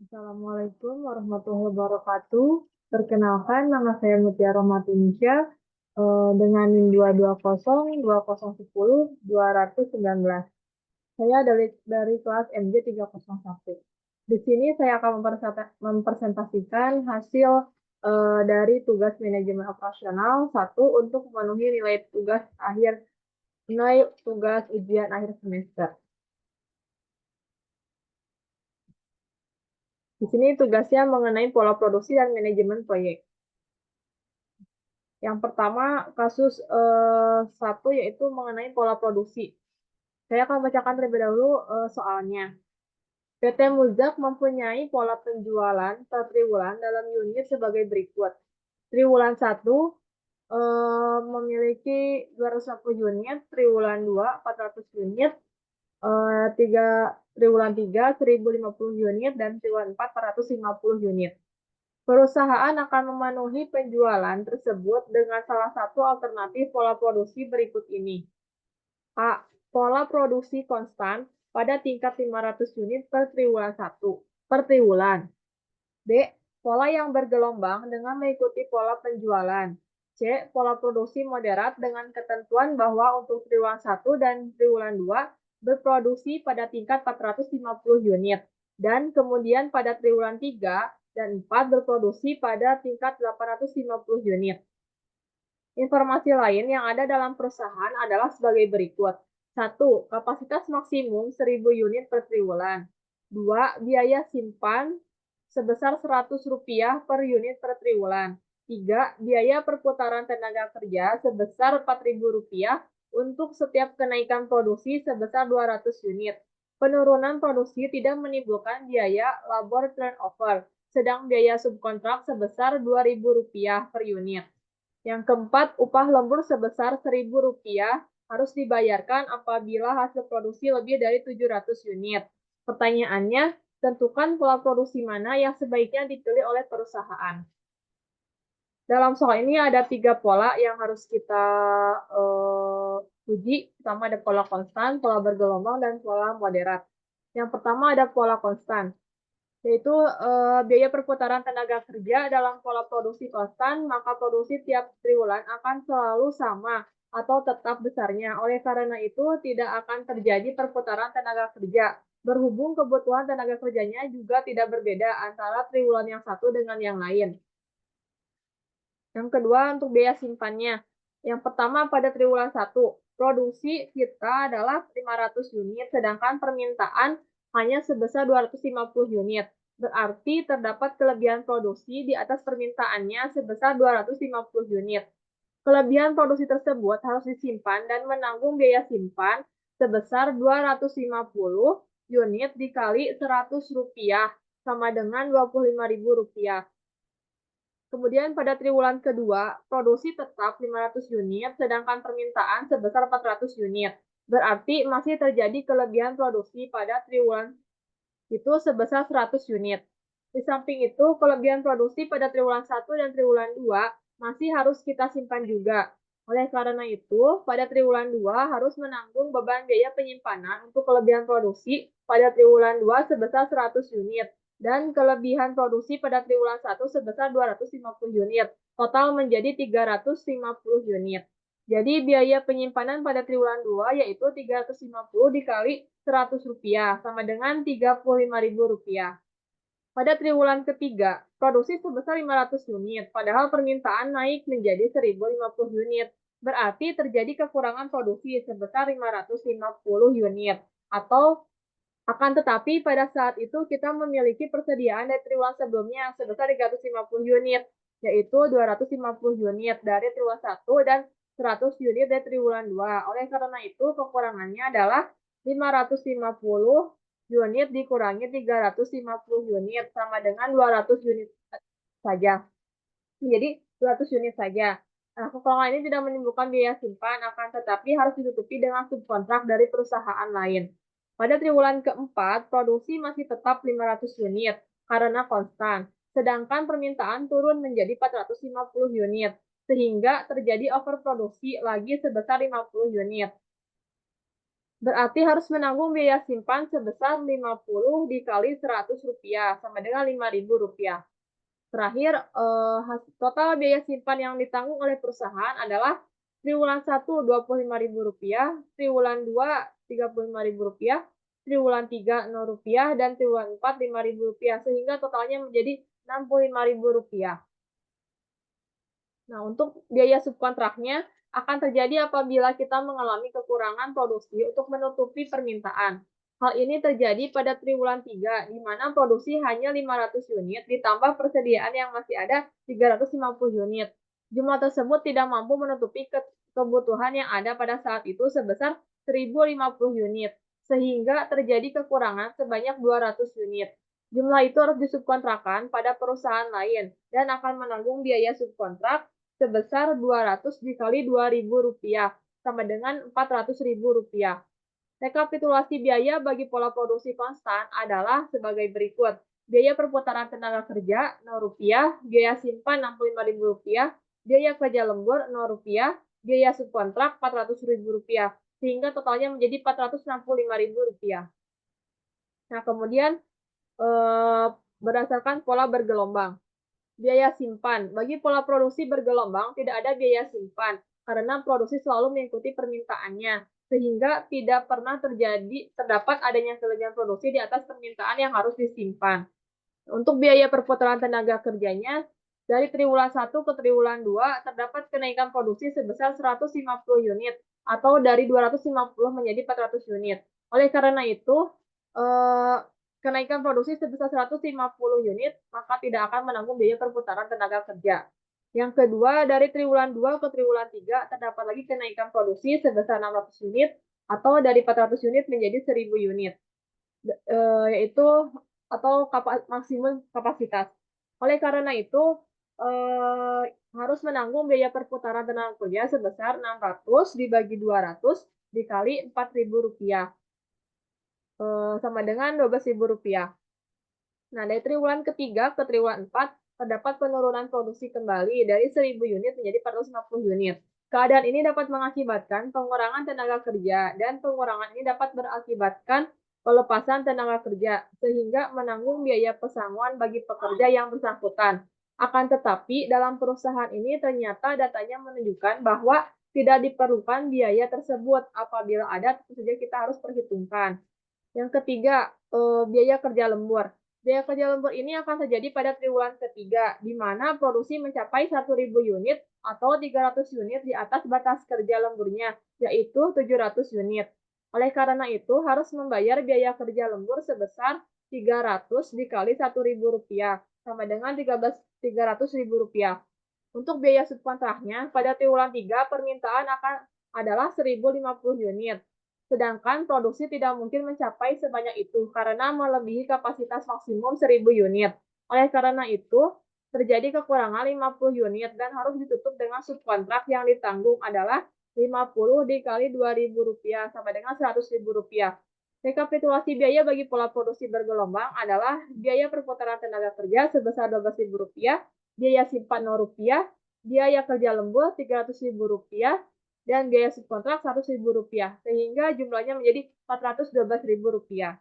Assalamualaikum warahmatullahi wabarakatuh. Perkenalkan, nama saya Mutiara Matunisha dengan NIM 220 2010 219. Saya dari kelas MJ 301. Di sini saya akan mempresentasikan hasil dari tugas manajemen operasional satu untuk memenuhi nilai tugas ujian akhir semester. Di sini tugasnya mengenai pola produksi dan manajemen proyek. Yang pertama, kasus satu yaitu mengenai pola produksi. Saya akan bacakan terlebih dahulu soalnya. PT Muzak mempunyai pola penjualan per triwulan dalam unit sebagai berikut. Triwulan 1 memiliki 250 unit, triwulan 2 400 unit, triwulan 3 1050 unit, dan triwulan 4 450 unit. Perusahaan akan memenuhi penjualan tersebut dengan salah satu alternatif pola produksi berikut ini. A. Pola produksi konstan pada tingkat 500 unit per triwulan 1 per triwulan. B. Pola yang bergelombang dengan mengikuti pola penjualan. C. Pola produksi moderat dengan ketentuan bahwa untuk triwulan 1 dan triwulan 2 berproduksi pada tingkat 450 unit. Dan kemudian pada triwulan 3 dan 4 berproduksi pada tingkat 850 unit. Informasi lain yang ada dalam perusahaan adalah sebagai berikut. 1. Kapasitas maksimum 1000 unit per triwulan. 2. Biaya simpan sebesar Rp100 per unit per triwulan. 3. Biaya perputaran tenaga kerja sebesar Rp4.000 untuk setiap kenaikan produksi sebesar 200 unit. Penurunan produksi tidak menimbulkan biaya labor turnover, sedang biaya subkontrak sebesar Rp2.000 per unit. Yang keempat, upah lembur sebesar Rp1.000 harus dibayarkan apabila hasil produksi lebih dari 700 unit. Pertanyaannya, tentukan pola produksi mana yang sebaiknya dipilih oleh perusahaan. Dalam soal ini ada 3 pola yang harus kita uji. Pertama ada pola konstan, pola bergelombang, dan pola moderat. Yang pertama ada pola konstan, yaitu biaya perputaran tenaga kerja dalam pola produksi konstan, maka produksi tiap triwulan akan selalu sama atau tetap besarnya. Oleh karena itu, tidak akan terjadi perputaran tenaga kerja. Berhubung kebutuhan tenaga kerjanya juga tidak berbeda antara triwulan yang satu dengan yang lain. Yang kedua, untuk biaya simpannya. Yang pertama, pada triwulan 1, produksi kita adalah 500 unit, sedangkan permintaan hanya sebesar 250 unit. Berarti terdapat kelebihan produksi di atas permintaannya sebesar 250 unit. Kelebihan produksi tersebut harus disimpan dan menanggung biaya simpan sebesar 250 unit dikali Rp100 sama dengan Rp25.000. Kemudian pada triwulan kedua, produksi tetap 500 unit, sedangkan permintaan sebesar 400 unit. Berarti masih terjadi kelebihan produksi pada triwulan itu sebesar 100 unit. Di samping itu, kelebihan produksi pada triwulan 1 dan triwulan 2 masih harus kita simpan juga. Oleh karena itu, pada triwulan 2 harus menanggung beban biaya penyimpanan untuk kelebihan produksi pada triwulan 2 sebesar 100 unit dan kelebihan produksi pada triwulan 1 sebesar 250 unit. Total menjadi 350 unit. Jadi biaya penyimpanan pada triwulan 2 yaitu 350 dikali Rp100 sama dengan Rp35.000. Pada triwulan ketiga, produksi sebesar 500 unit, padahal permintaan naik menjadi 1.050 unit. Berarti terjadi kekurangan produksi sebesar 550 unit. Akan tetapi pada saat itu kita memiliki persediaan dari triwulan sebelumnya sebesar 350 unit, yaitu 250 unit dari triwulan 1 dan 100 unit dari triwulan 2. Oleh karena itu, kekurangannya adalah 550 unit dikurangi 350 unit sama dengan 200 unit saja. Jadi 200 unit saja. Nah, kekurangan ini tidak menimbulkan biaya simpan, akan tetapi harus ditutupi dengan subkontrak dari perusahaan lain. Pada triwulan keempat, produksi masih tetap 500 unit karena konstan, sedangkan permintaan turun menjadi 450 unit, sehingga terjadi overproduksi lagi sebesar 50 unit. Berarti harus menanggung biaya simpan sebesar 50 dikali Rp100 sama dengan Rp5.000. Terakhir, total biaya simpan yang ditanggung oleh perusahaan adalah triwulan 1 Rp25.000, triwulan 2 Rp35.000, triwulan 3 Rp0, dan triwulan 4 Rp5.000, sehingga totalnya menjadi Rp65.000. Nah, untuk biaya subkontraknya akan terjadi apabila kita mengalami kekurangan produksi untuk menutupi permintaan. Hal ini terjadi pada triwulan 3, di mana produksi hanya 500 unit ditambah persediaan yang masih ada 350 unit. Jumlah tersebut tidak mampu menutupi kebutuhan yang ada pada saat itu sebesar 1.050 unit, sehingga terjadi kekurangan sebanyak 200 unit. Jumlah itu harus disubkontrakkan pada perusahaan lain dan akan menanggung biaya subkontrak sebesar 200 dikali Rp2.000 sama dengan Rp400.000. Rekapitulasi biaya bagi pola produksi konstan adalah sebagai berikut. Biaya perputaran tenaga kerja Rp0, biaya simpan Rp65.000, biaya kerja lembur Rp0, biaya subkontrak Rp400.000, sehingga totalnya menjadi Rp465.000. Nah, kemudian berdasarkan pola bergelombang. Biaya simpan. Bagi pola produksi bergelombang, tidak ada biaya simpan karena produksi selalu mengikuti permintaannya, sehingga tidak pernah terdapat adanya kelebihan produksi di atas permintaan yang harus disimpan. Untuk biaya perputaran tenaga kerjanya, dari triwulan 1 ke triwulan 2 terdapat kenaikan produksi sebesar 150 unit atau dari 250 menjadi 400 unit. Oleh karena itu, eh, kenaikan produksi sebesar 150 unit, maka tidak akan menanggung biaya perputaran tenaga kerja. Yang kedua, dari triwulan 2 ke triwulan 3 terdapat lagi kenaikan produksi sebesar 600 unit atau dari 400 unit menjadi 1000 unit. Yaitu atau maksimum kapasitas. Oleh karena itu, harus menanggung biaya perputaran tenaga kerja sebesar 600 dibagi 200 dikali Rp4.000, sama dengan Rp12.000. Nah, dari triwulan ketiga ke triwulan 4 terdapat penurunan produksi kembali dari 1000 unit menjadi 450 unit. Keadaan ini dapat mengakibatkan pengurangan tenaga kerja, dan pengurangan ini dapat berakibatkan pelepasan tenaga kerja, sehingga menanggung biaya pesangon bagi pekerja yang bersangkutan. Akan tetapi, dalam perusahaan ini ternyata datanya menunjukkan bahwa tidak diperlukan biaya tersebut. Apabila ada, tentu saja kita harus perhitungkan. Yang ketiga, biaya kerja lembur. Biaya kerja lembur ini akan terjadi pada triwulan ketiga, di mana produksi mencapai 1.000 unit atau 300 unit di atas batas kerja lemburnya, yaitu 700 unit. Oleh karena itu, harus membayar biaya kerja lembur sebesar 300 dikali Rp1.000, sama dengan Rp300.000. Untuk biaya subkontraknya, pada triwulan 3 permintaan adalah 1.050 unit. Sedangkan produksi tidak mungkin mencapai sebanyak itu karena melebihi kapasitas maksimum 1.000 unit. Oleh karena itu, terjadi kekurangan 50 unit dan harus ditutup dengan subkontrak yang ditanggung adalah 50 dikali Rp2.000 sama dengan Rp100.000. Rekapitulasi biaya bagi pola produksi bergelombang adalah biaya perputaran tenaga kerja sebesar Rp12.000, biaya simpan Rp0, biaya kerja lembur Rp300.000, dan biaya subkontrak Rp100.000, sehingga jumlahnya menjadi Rp412.000.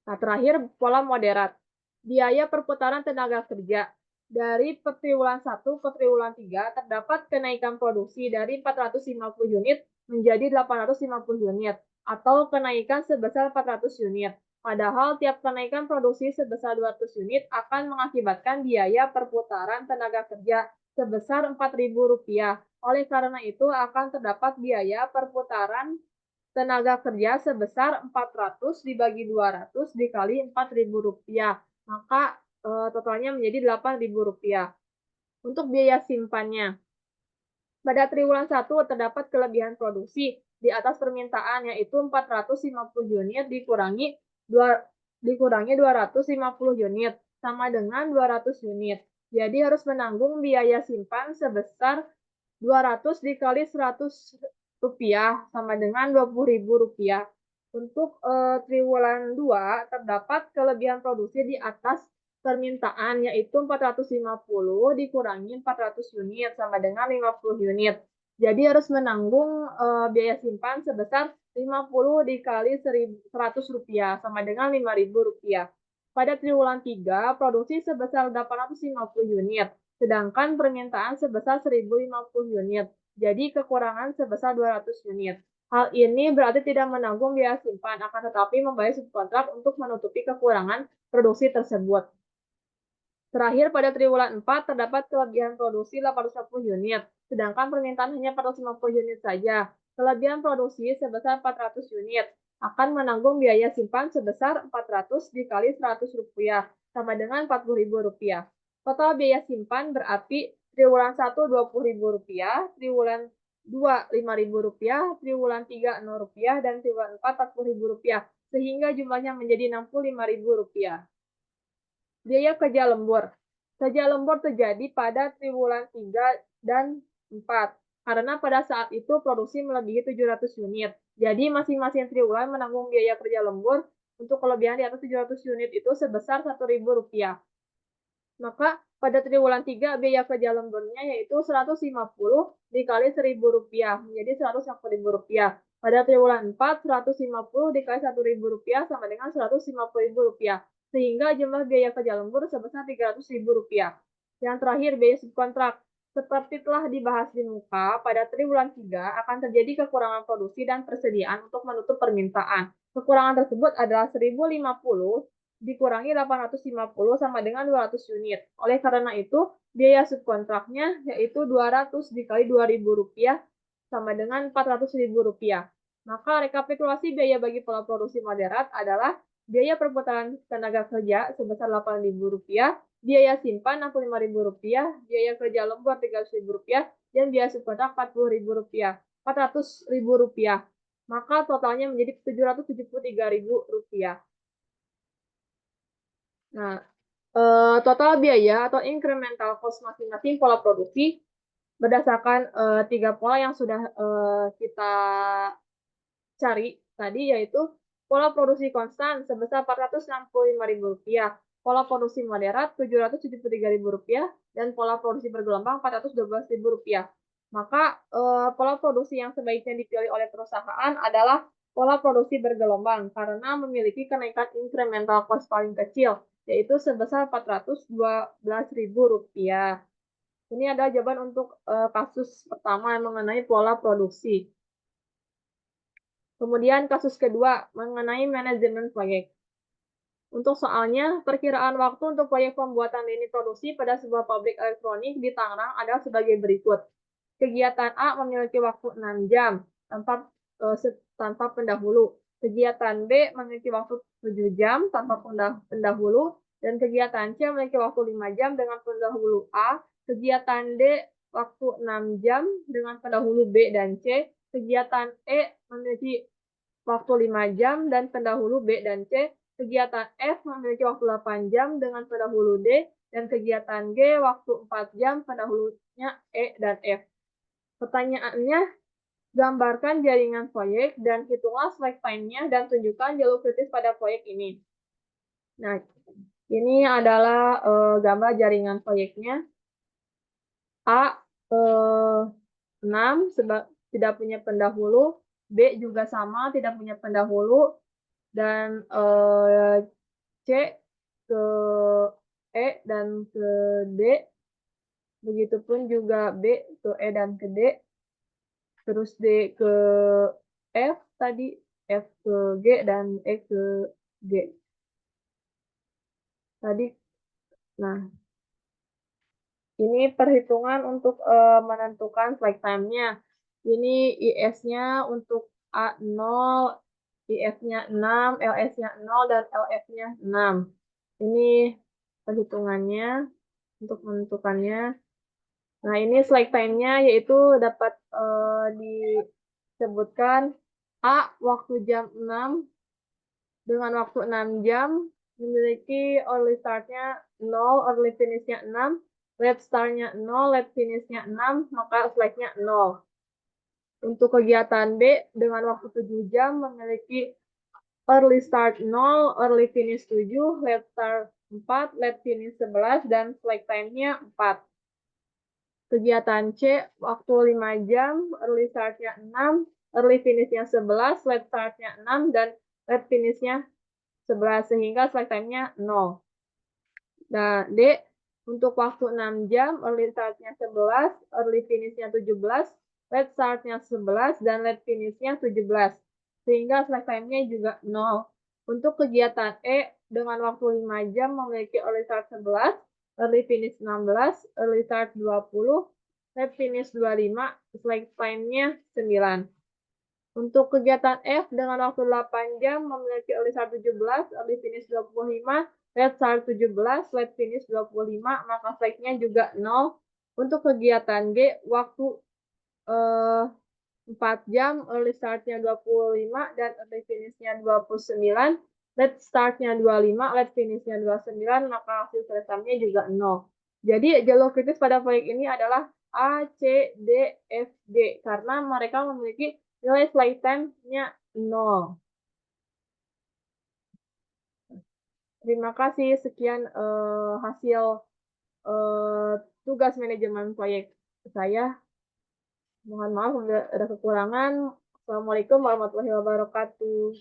Nah, terakhir pola moderat. Biaya perputaran tenaga kerja. Dari triwulan 1 ke triwulan 3 terdapat kenaikan produksi dari 450 unit menjadi 850 unit atau kenaikan sebesar 400 unit. Padahal tiap kenaikan produksi sebesar 200 unit akan mengakibatkan biaya perputaran tenaga kerja sebesar Rp4.000. Oleh karena itu akan terdapat biaya perputaran tenaga kerja sebesar 400 dibagi 200 dikali Rp4.000, maka totalnya menjadi Rp8.000. Untuk biaya simpannya, pada triwulan 1 terdapat kelebihan produksi di atas permintaan, yaitu 450 unit dikurangi 250 unit sama dengan 200 unit. Jadi harus menanggung biaya simpan sebesar 200 dikali Rp100 sama dengan Rp20.000. Untuk triwulan 2 terdapat kelebihan produksi di atas permintaan, yaitu 450 dikurangi 400 unit sama dengan 50 unit. Jadi harus menanggung biaya simpan sebesar 50 dikali Rp100 sama dengan Rp5.000. Pada triwulan 3, produksi sebesar 850 unit, sedangkan permintaan sebesar 1.050 unit. Jadi kekurangan sebesar 200 unit. Hal ini berarti tidak menanggung biaya simpan, akan tetapi membayar subkontrak untuk menutupi kekurangan produksi tersebut. Terakhir, pada triwulan 4 terdapat kelebihan produksi 850 unit, sedangkan permintaan hanya 450 unit saja. Kelebihan produksi sebesar 400 unit akan menanggung biaya simpan sebesar 400 dikali Rp100 sama dengan Rp40.000. Total biaya simpan berarti triwulan 1 Rp20.000, triwulan 2 Rp5.000, triwulan 3 Rp0, dan triwulan 4 Rp40.000, sehingga jumlahnya menjadi Rp65.000. Biaya kerja lembur. Kerja lembur terjadi pada triwulan 3 dan 4, karena pada saat itu produksi melebihi 700 unit. Jadi masing-masing triwulan menanggung biaya kerja lembur untuk kelebihan di atas 700 unit itu sebesar Rp1.000. Maka pada triwulan 3 biaya kerja lemburnya yaitu 150 dikali Rp1.000 menjadi Rp150.000. Pada triwulan 4, 150 dikali Rp1.000 sama dengan Rp150.000. Sehingga jumlah biaya kerja lembur sebesar Rp300.000. Yang terakhir, biaya subkontrak. Seperti telah dibahas di muka, pada triwulan 3 akan terjadi kekurangan produksi dan persediaan untuk menutup permintaan. Kekurangan tersebut adalah 1.050 dikurangi 850 sama dengan 200 unit. Oleh karena itu, biaya subkontraknya yaitu 200 dikali Rp2.000 sama dengan Rp400.000. Maka rekapitulasi biaya bagi pola produksi moderat adalah biaya perputaran tenaga kerja sebesar Rp8.000, biaya simpan Rp65.000, biaya kerja lembur Rp300.000, dan biaya subkontrak Rp40.000. Rp400.000. Maka totalnya menjadi Rp773.000. Nah, total biaya atau incremental cost masing-masing pola produksi berdasarkan 3 pola yang sudah kita cari tadi, yaitu pola produksi konstan sebesar Rp465.000, pola produksi moderat Rp773.000, dan pola produksi bergelombang Rp412.000. Maka pola produksi yang sebaiknya dipilih oleh perusahaan adalah pola produksi bergelombang karena memiliki kenaikan incremental cost paling kecil, yaitu sebesar Rp412.000. Ini adalah jawaban untuk kasus pertama yang mengenai pola produksi. Kemudian kasus kedua mengenai manajemen proyek. Untuk soalnya, perkiraan waktu untuk proyek pembuatan lini produksi pada sebuah pabrik elektronik di Tangerang adalah sebagai berikut. Kegiatan A memiliki waktu 6 jam tanpa pendahulu. Kegiatan B memiliki waktu 7 jam tanpa pendahulu. Dan kegiatan C memiliki waktu 5 jam dengan pendahulu A. Kegiatan D waktu 6 jam dengan pendahulu B dan C. Kegiatan E memiliki waktu 5 jam dan pendahulu B dan C. Kegiatan F memiliki waktu 8 jam dengan pendahulu D. Dan kegiatan G waktu 4 jam pendahulunya E dan F. Pertanyaannya, gambarkan jaringan proyek dan hitunglah slack time-nya dan tunjukkan jalur kritis pada proyek ini. Nah, ini adalah gambar jaringan proyeknya. A 6 tidak punya pendahulu, B juga sama tidak punya pendahulu, dan C ke E dan ke D, begitupun juga B ke E dan ke D, terus D ke F tadi, F ke G, dan E ke G. Tadi, nah, ini perhitungan untuk menentukan slack time-nya. Ini IS-nya untuk A0, IF-nya 6, LS-nya 0, dan LF-nya 6. Ini perhitungannya untuk menentukannya. Nah, ini slack time-nya yaitu dapat disebutkan A waktu jam 6 dengan waktu 6 jam memiliki early start-nya 0, early finish-nya 6, late start-nya 0, late finish-nya 6, maka slack-nya 0. Untuk kegiatan B dengan waktu 7 jam memiliki early start 0, early finish 7, late start 4, late finish 11, dan slack time-nya 4. Kegiatan C, waktu 5 jam, early start-nya 6, early finish-nya 11, late start-nya 6, dan late finish-nya 11, sehingga slack time-nya 0. Nah, D, untuk waktu 6 jam, early start-nya 11, early finish-nya 17, late start-nya 11, dan late finish-nya 17, sehingga slack time-nya juga 0. Untuk kegiatan E, dengan waktu 5 jam memiliki early start 11, early finish 16, early start 20, late finish 25, slack time-nya 9. Untuk kegiatan F dengan waktu 8 jam memiliki early start 17, early finish 25, late start 17, late finish 25, maka slack-nya juga 0. Untuk kegiatan G, waktu 4 jam, early start-nya 25 dan early finish-nya 29, late start-nya 25, late finish-nya 29, maka hasil select time-nya juga 0. Jadi jalur kritis pada proyek ini adalah A, C, D, F, G, karena mereka memiliki nilai select time-nya 0. Terima kasih, sekian hasil tugas manajemen proyek saya. Mohon maaf ada kekurangan. Assalamualaikum warahmatullahi wabarakatuh.